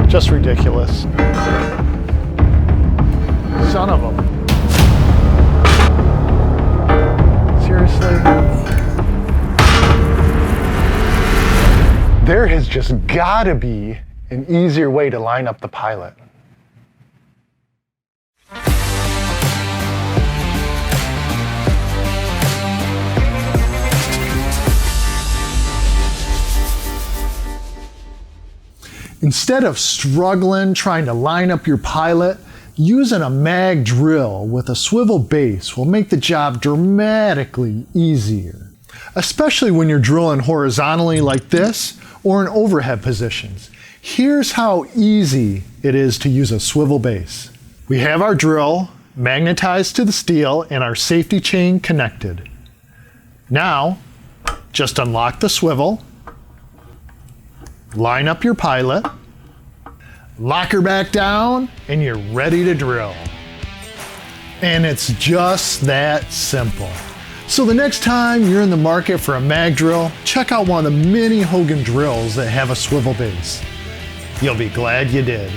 Just ridiculous. Son of a... Seriously? There has just gotta be an easier way to line up the pilot. Instead of struggling trying to line up your pilot, using a mag drill with a swivel base will make the job dramatically easier, especially when you're drilling horizontally like this or in overhead positions. Here's how easy it is to use a swivel base. We have our drill magnetized to the steel and our safety chain connected. Now, just unlock the swivel, line up your pilot, lock her back down, and you're ready to drill. And it's just that simple. So the next time you're in the market for a mag drill, check out one of the many Hogan drills that have a swivel base. You'll be glad you did.